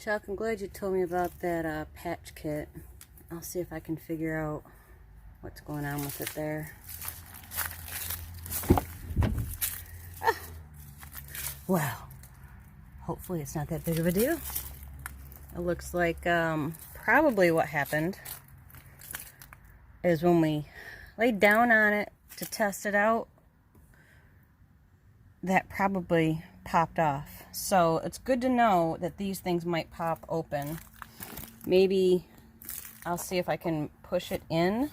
Chuck, I'm glad you told me about that patch kit. I'll see if I can figure out what's going on with it there. Ah. Well, hopefully it's not that big of a deal. It looks like probably what happened is when we laid down on it to test it out, that probably popped off. So it's good to know that these things might pop open. Maybe I'll see if I can push it in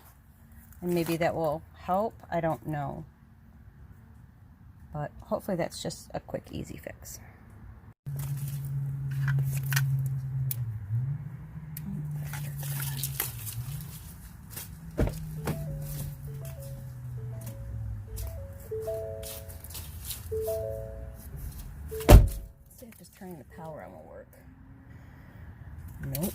and maybe that will help. I don't know. But hopefully that's just a quick, easy fix. See if just turning the power on will work. Nope.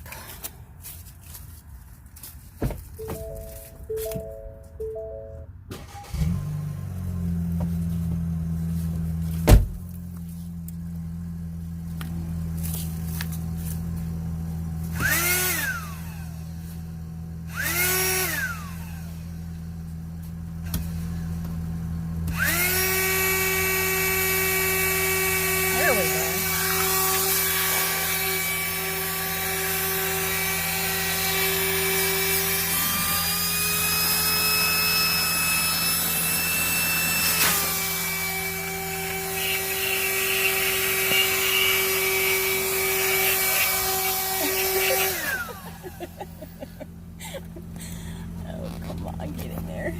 Oh, come on, get in there.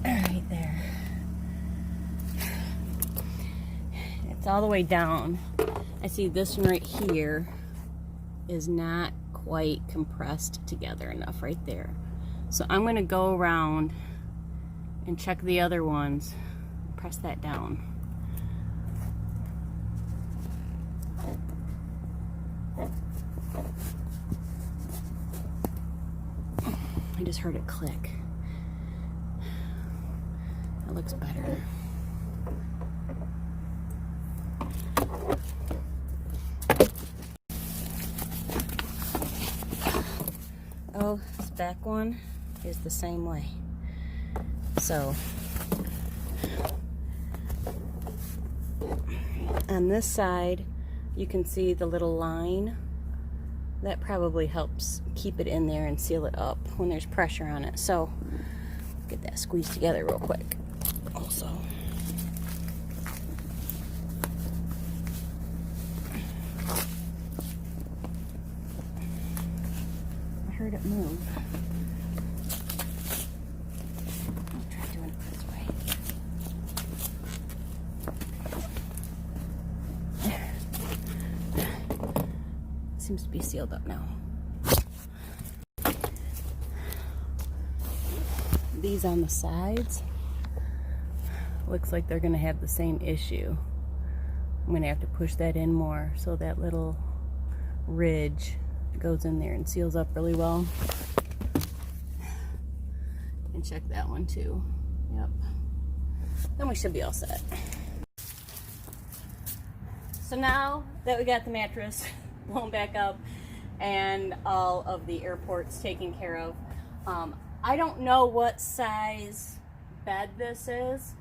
Right there. It's all the way down. I see this one right here is not quite compressed together enough right there. So I'm going to go around and check the other ones. Press that down. I just heard it click. That looks better. Oh, this back one is the same way. So, on this side, you can see the little line. That probably helps keep it in there and seal it up when there's pressure on it. So, get that squeezed together real quick. Also, I heard it move. I'll try doing it this way. Seems to be sealed up now. These on the sides looks like they're gonna have the same issue. I'm gonna have to push that in more so that little ridge goes in there and seals up really well. And check that one too. Yep. Then we should be all set. So now that we got the mattress blown back up and all of the airports taken care of, I don't know what size bed this is,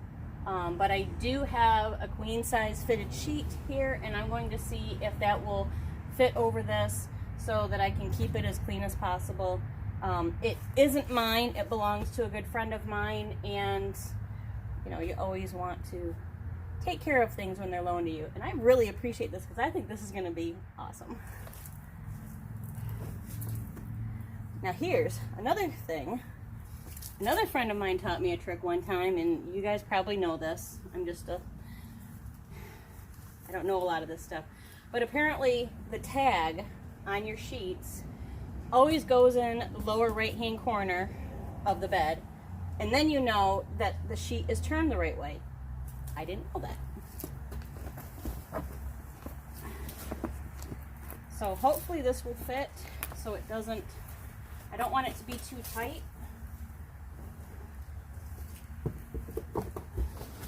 but I do have a queen size fitted sheet here, and I'm going to see if that will fit over this so that I can keep it as clean as possible. It isn't mine, it belongs to a good friend of mine, and you know, you always want to take care of things when they're loaned to you, and I really appreciate this because I think this is going to be awesome. Now here's another thing. Another friend of mine taught me a trick one time, and you guys probably know this. I don't know a lot of this stuff. But apparently the tag on your sheets always goes in the lower right-hand corner of the bed, and then you know that the sheet is turned the right way. I didn't know that. So hopefully this will fit so it doesn't, I don't want it to be too tight.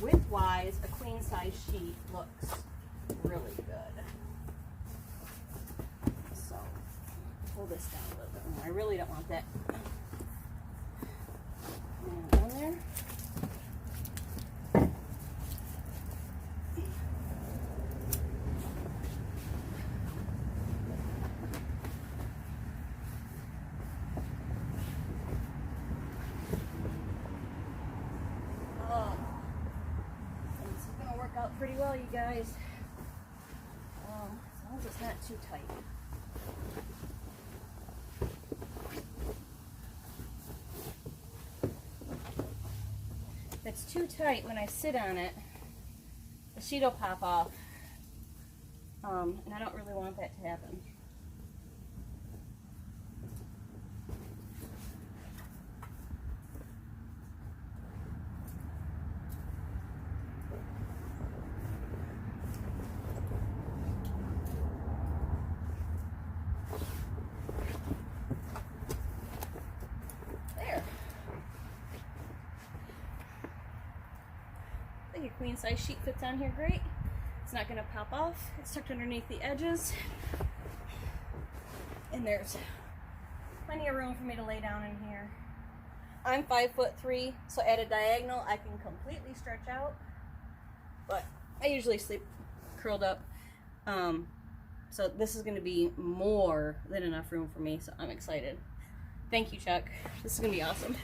Width-wise, a queen queen size sheet looks really good. So pull this down a little bit more. I really don't want that down there. Pretty well, you guys. As long as it's not too tight. If it's too tight when I sit on it, the sheet will pop off. And I don't really want that to happen. Your queen size sheet fits on here great. It's not going to pop off. It's tucked underneath the edges. And there's plenty of room for me to lay down in here. I'm 5'3", so at a diagonal I can completely stretch out. But I usually sleep curled up. So this is going to be more than enough room for me, so I'm excited. Thank you, Chuck. This is going to be awesome.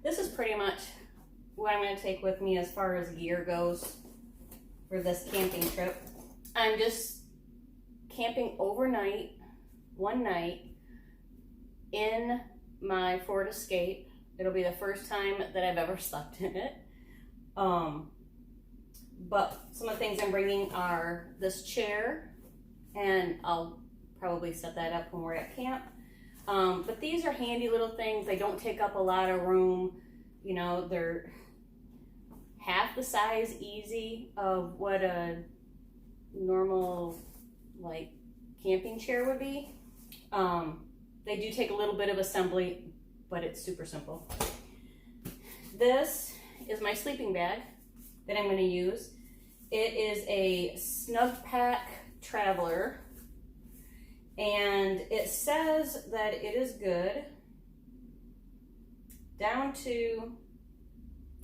This is pretty much what I'm going to take with me as far as gear goes for this camping trip. I'm just camping overnight, one night, in my Ford Escape. It'll be the first time that I've ever slept in it. But some of the things I'm bringing are this chair, and I'll probably set that up when we're at camp. But these are handy little things. They don't take up a lot of room. You know, they're half the size easy of what a normal like camping chair would be. They do take a little bit of assembly, but it's super simple. This is my sleeping bag that I'm going to use. It is a Snug Pack Traveler. And it says that it is good down to,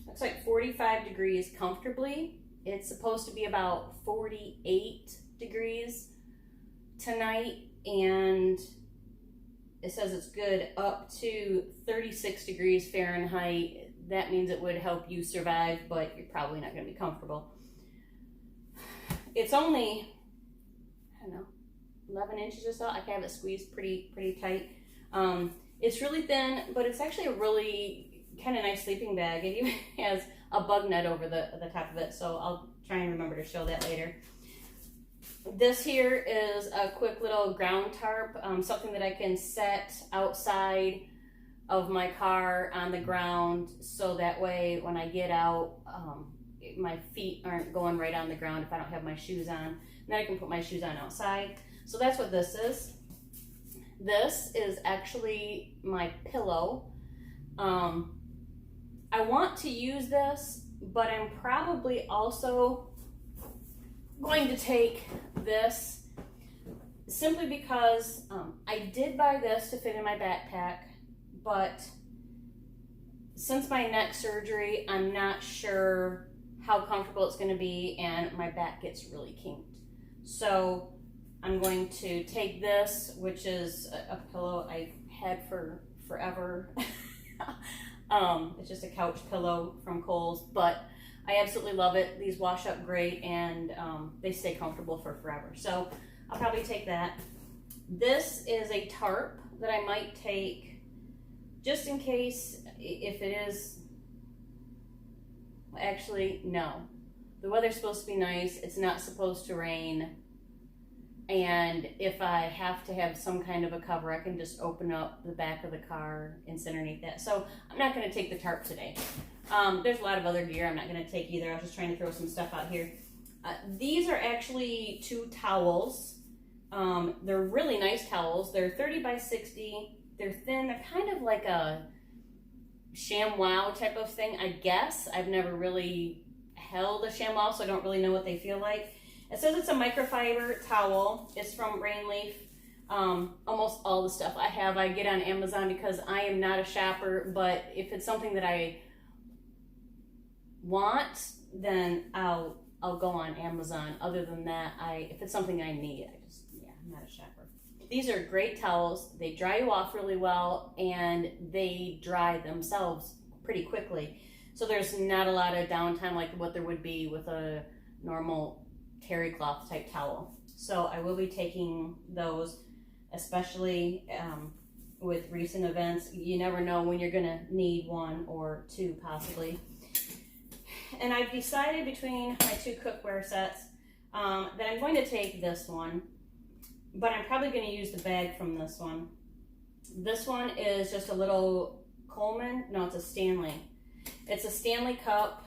looks like 45 degrees comfortably. It's supposed to be about 48 degrees tonight, and it says it's good up to 36 degrees Fahrenheit. That means it would help you survive, but you're probably not going to be comfortable. It's only, I don't know, 11 inches or so. I can have it squeezed pretty tight. It's really thin, but it's actually a really kind of nice sleeping bag. It even has a bug net over the top of it, so I'll try and remember to show that later. This here is a quick little ground tarp, something that I can set outside of my car on the ground, so that way when I get out, my feet aren't going right on the ground if I don't have my shoes on. And then I can put my shoes on outside. So that's what this is. This is actually my pillow. I want to use this, but I'm probably also going to take this simply because I did buy this to fit in my backpack, but since my neck surgery, I'm not sure how comfortable it's going to be, and my back gets really kinked. So I'm going to take this, which is a pillow I've had for forever. It's just a couch pillow from Kohl's, but I absolutely love it. These wash up great, and they stay comfortable for forever. So I'll probably take that. This is a tarp that I might take just in case, if it is, actually, no. The weather's supposed to be nice. It's not supposed to rain. And if I have to have some kind of a cover, I can just open up the back of the car and sit underneath that. So I'm not going to take the tarp today. There's a lot of other gear I'm not going to take either. I was just trying to throw some stuff out here. These are actually 2 towels. They're really nice towels. They're 30 by 60. They're thin. They're kind of like a ShamWow type of thing, I guess. I've never really held a ShamWow, so I don't really know what they feel like. It says it's a microfiber towel. It's from Rainleaf. Almost all the stuff I have, I get on Amazon because I am not a shopper, but if it's something that I want, then I'll go on Amazon. Other than that, if it's something I need, I'm not a shopper. These are great towels. They dry you off really well, and they dry themselves pretty quickly. So there's not a lot of downtime like what there would be with a normal terry cloth type towel. So I will be taking those, especially with recent events. You never know when you're gonna need 1 or 2 possibly. And I've decided between my 2 cookware sets that I'm going to take this one, but I'm probably going to use the bag from this one. This one is just a little Coleman. No, it's a Stanley. It's a Stanley cup.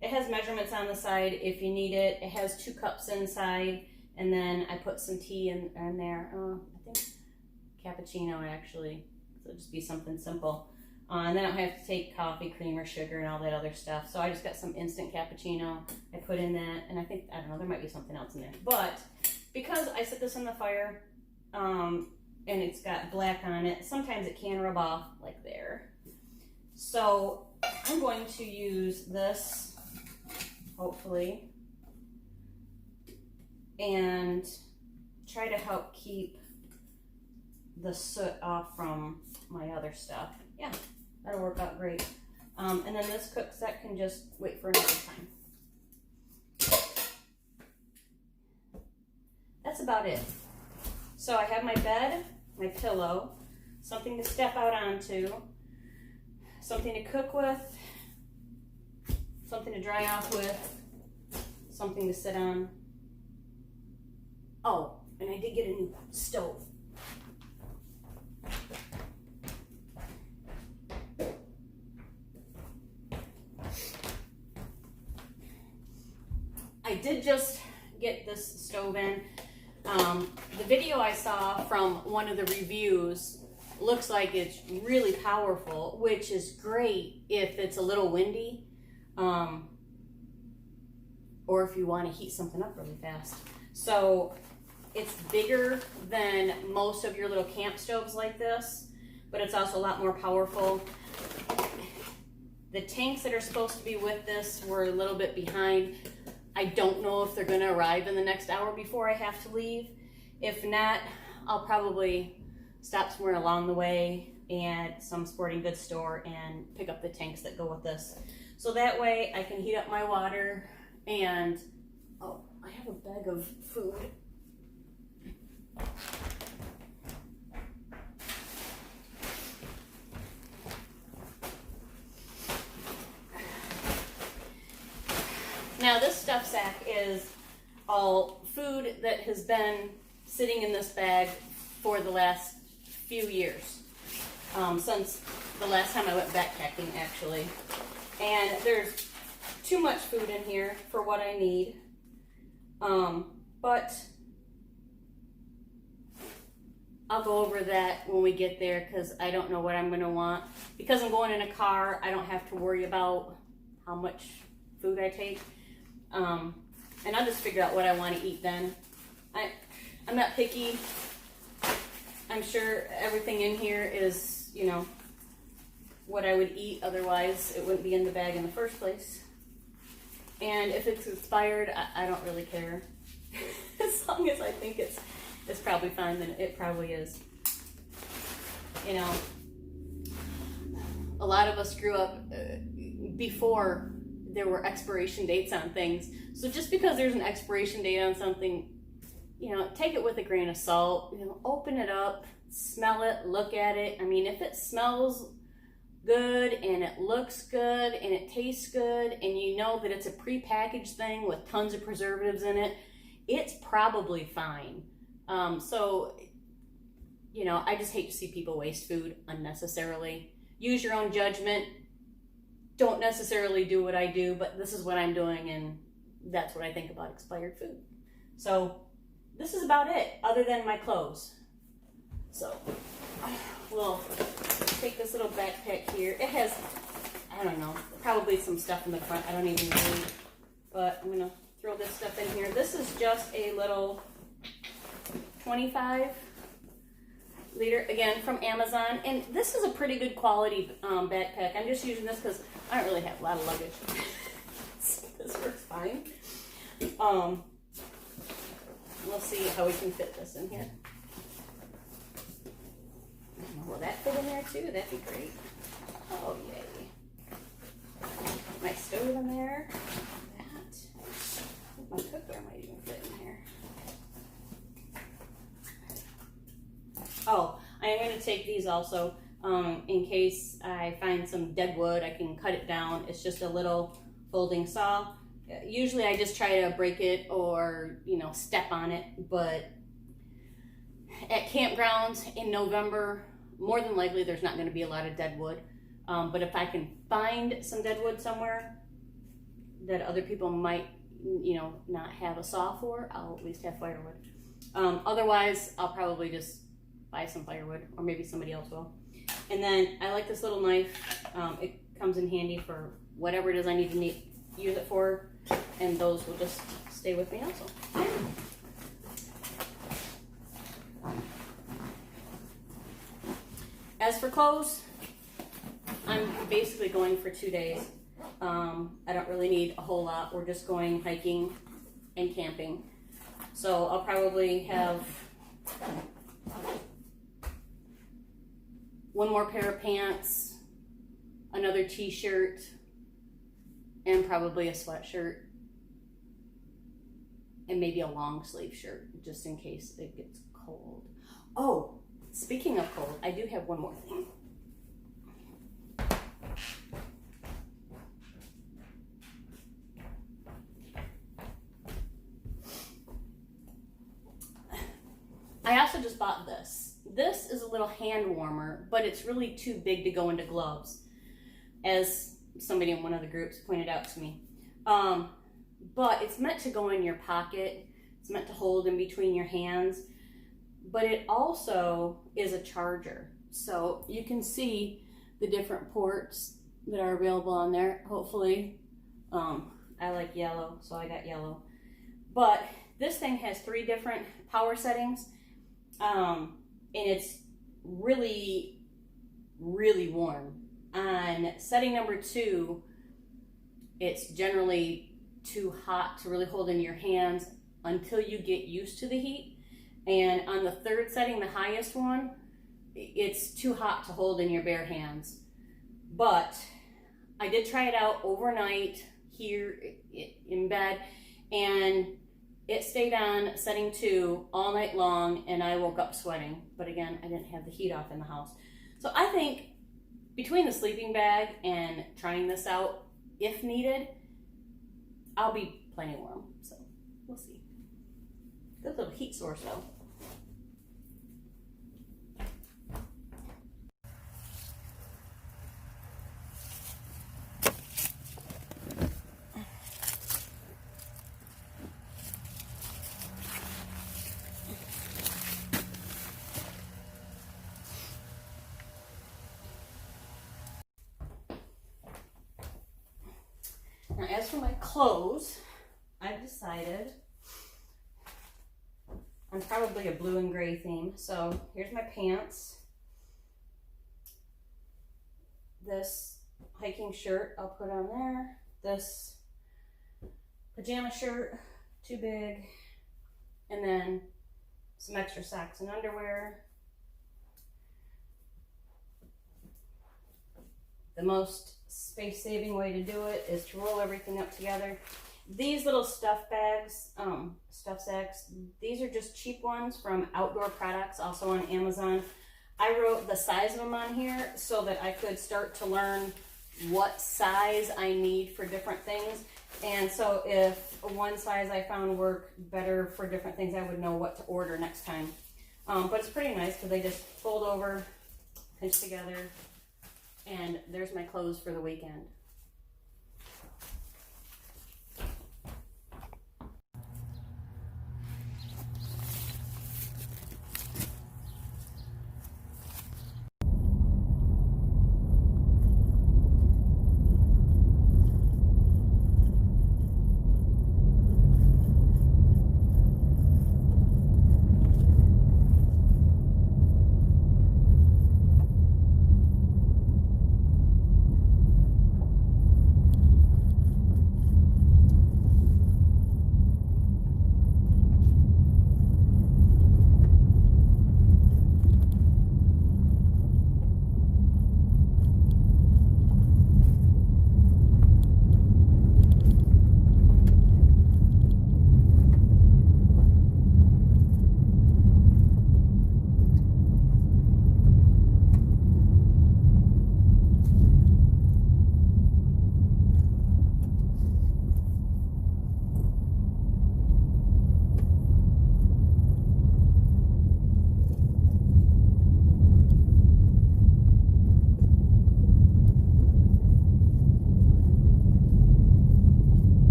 It has measurements on the side if you need it. It has 2 cups inside, and then I put some tea in there. I think cappuccino actually. So it'll just be something simple. And then I don't have to take coffee, cream, or sugar, and all that other stuff. So I just got some instant cappuccino. I put in that, and I don't know, there might be something else in there. But because I set this on the fire, and it's got black on it, sometimes it can rub off like there. So I'm going to use this, hopefully, and try to help keep the soot off from my other stuff. Yeah, that'll work out great. And then this cook set can just wait for another time. That's about it. So I have my bed, my pillow, something to step out onto, something to cook with, something to dry off with, something to sit on. Oh, and I did get a new stove. I did just get this stove in. The video I saw from one of the reviews looks like it's really powerful, which is great if it's a little windy, or if you want to heat something up really fast. So it's bigger than most of your little camp stoves like this, but it's also a lot more powerful. The tanks that are supposed to be with this were a little bit behind. I don't know if they're going to arrive in the next hour before I have to leave. If not, I'll probably stop somewhere along the way at some sporting goods store and pick up the tanks that go with this. So that way I can heat up my water, and oh, I have a bag of food. Now this stuff sack is all food that has been sitting in this bag for the last few years, since the last time I went backpacking actually. And there's too much food in here for what I need, but I'll go over that when we get there, because I don't know what I'm going to want. Because I'm going in a car, I don't have to worry about how much food I take. And I'll just figure out what I want to eat then. I'm not picky. I'm sure everything in here is, what I would eat. Otherwise, it wouldn't be in the bag in the first place. And if it's expired, I don't really care. As long as I think it's probably fine, then it probably is. You know, a lot of us grew up before there were expiration dates on things. So just because there's an expiration date on something, you know, take it with a grain of salt. You know, open it up, smell it, look at it. I mean, if it smells good and it looks good and it tastes good and you know that it's a prepackaged thing with tons of preservatives in it, it's probably fine. So, you know, I just hate to see people waste food unnecessarily. Use your own judgment. Don't necessarily do what I do, but this is what I'm doing, and that's what I think about expired food. So this is about it, other than my clothes. So we'll take this little backpack here. It has, I don't know, probably some stuff in the front. I don't even know. But I'm gonna throw this stuff in here. This is just a little 25 liter, again, from Amazon. And this is a pretty good quality backpack. I'm just using this because I don't really have a lot of luggage. This works fine. We'll see how we can fit this in here. Will that fit in there too? That'd be great. Oh, yay. My stove in there. That. My cookware might even fit in here. Oh, I am going to take these also in case I find some dead wood. I can cut it down. It's just a little folding saw. Usually I just try to break it or, you know, step on it. But at campgrounds in November, more than likely there's not going to be a lot of dead wood. But if I can find some dead wood somewhere that other people might, you know, not have a saw for, I'll at least have firewood. Otherwise, I'll probably just buy some firewood, or maybe somebody else will. And then I like this little knife. It comes in handy for whatever it is I need to use it for, and those will just stay with me also. As for clothes, I'm basically going for 2 days. I don't really need a whole lot. We're just going hiking and camping. So I'll probably have one more pair of pants, another t-shirt, and probably a sweatshirt, and maybe a long sleeve shirt, just in case it gets cold. Oh, speaking of cold, I do have one more thing. I also just bought this. This is a little hand warmer, but it's really too big to go into gloves, as somebody in one of the groups pointed out to me. But it's meant to go in your pocket. It's meant to hold in between your hands, but it also is a charger. So you can see the different ports that are available on there, hopefully. I like yellow, so I got yellow. But this thing has 3 different power settings. And it's really, really warm. On setting number 2, it's generally too hot to really hold in your hands until you get used to the heat. And on the 3rd setting, the highest one, it's too hot to hold in your bare hands. But I did try it out overnight here in bed, and it stayed on setting 2 all night long, and I woke up sweating. But again, I didn't have the heat off in the house. So I think between the sleeping bag and trying this out, if needed, I'll be plenty warm. So we'll see. Good little heat source though. Now, as for my clothes, I've decided I'm probably a blue and gray theme. So here's my pants. This hiking shirt I'll put on there. This pajama shirt, too big, and then some extra socks and underwear. The most space-saving way to do it is to roll everything up together. These little stuff bags, stuff sacks, these are just cheap ones from Outdoor Products, also on Amazon. I wrote the size of them on here so that I could start to learn what size I need for different things. And so if one size I found worked better for different things, I would know what to order next time. But it's pretty nice because they just fold over, pinch together, and there's my clothes for the weekend.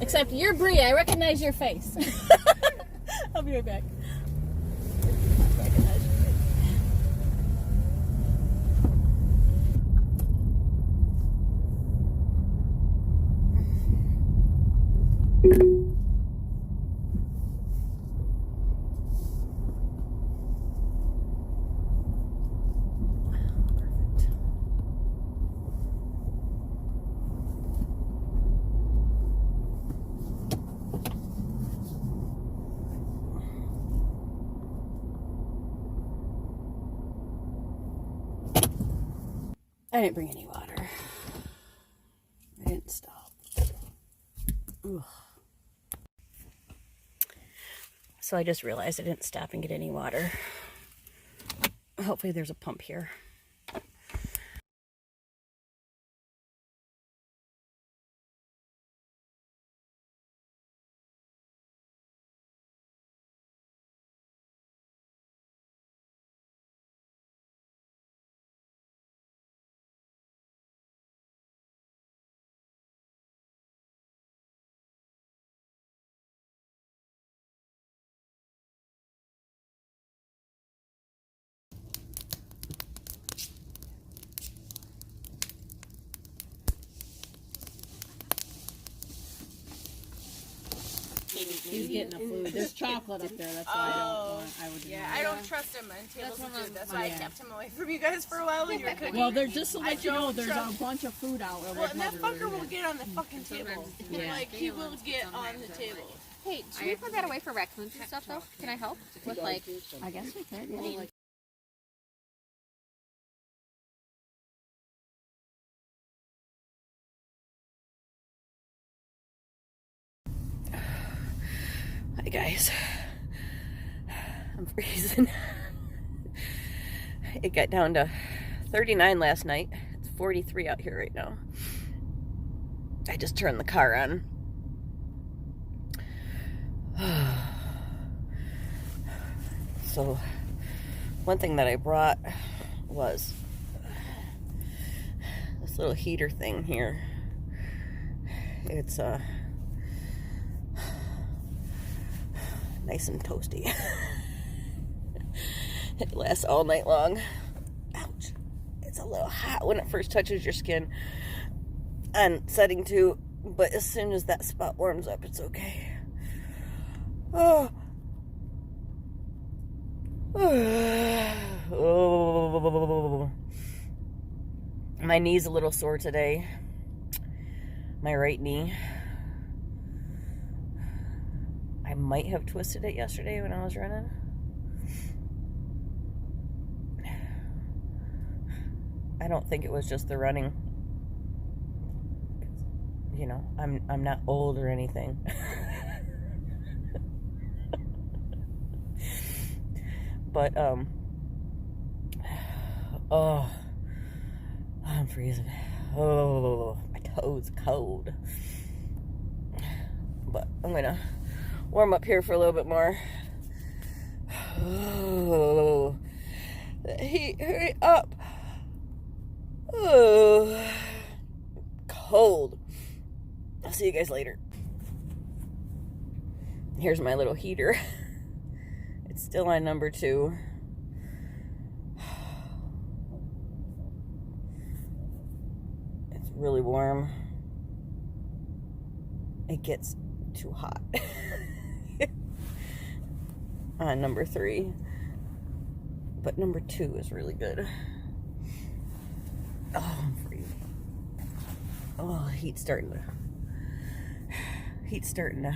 Except you're Bree, I recognize your face. I'll be right back. I didn't bring any water. I didn't stop. Ugh. So I just realized I didn't stop and get any water. Hopefully there's a pump here. He's getting the food. There's chocolate up there. That's why I would. Yeah, I don't trust him on tables of food. That's why I kept him away from you guys for a while when you were cooking. Well, there's just to let you know, there's a bunch of food out. Well, and that fucker will get on the fucking table. Yeah. Like, he will get on the table. Hey, should we put that away for raccoons and stuff, though? Can I help with, like... I guess we could, yeah. Like, hi guys, I'm freezing. It got down to 39 last night. It's 43 out here right now. I just turned the car on. So, one thing that I brought was this little heater thing here. It's nice and toasty. It lasts all night long. Ouch. It's a little hot when it first touches your skin on setting 2, but as soon as that spot warms up, it's okay. Oh. Oh. My knee's a little sore today. My right knee. I might have twisted it yesterday when I was running. I don't think it was just the running. You know, I'm not old or anything. But oh, I'm freezing. Oh, my toes cold. But I'm gonna warm up here for a little bit more. Oh, the heat, hurry up. Oh, cold. I'll see you guys later. Here's my little heater. It's still on number 2. It's really warm. It gets too hot. On number 3. But number 2 is really good. Oh, I'm freezing. Oh, heat's starting to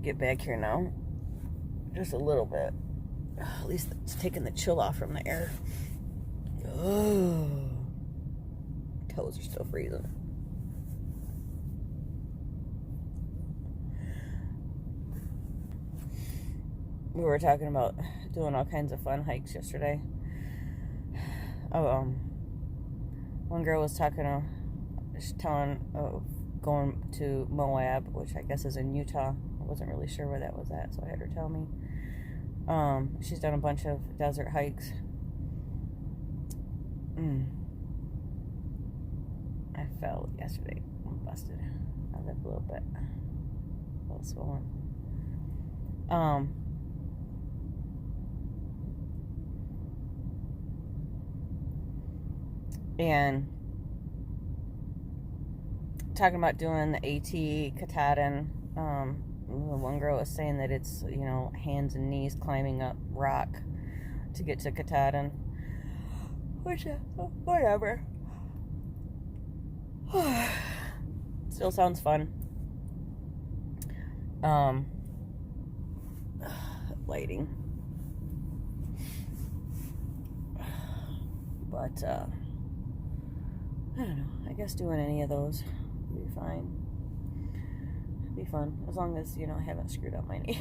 get back here now. Just a little bit. At least it's taking the chill off from the air. Oh, toes are still freezing. We were talking about doing all kinds of fun hikes yesterday. Oh, one girl was telling going to Moab, which I guess is in Utah. I wasn't really sure where that was at, so I had her tell me. She's done a bunch of desert hikes. I fell yesterday. I'm busted. I lip a little bit. A little swollen. And talking about doing the AT Katahdin. One girl was saying that it's, you know, hands and knees climbing up rock to get to Katahdin. Which, whatever. Still sounds fun. Lighting. But, I don't know. I guess doing any of those would be fine. Be fun, as long as, you know, I haven't screwed up my knee.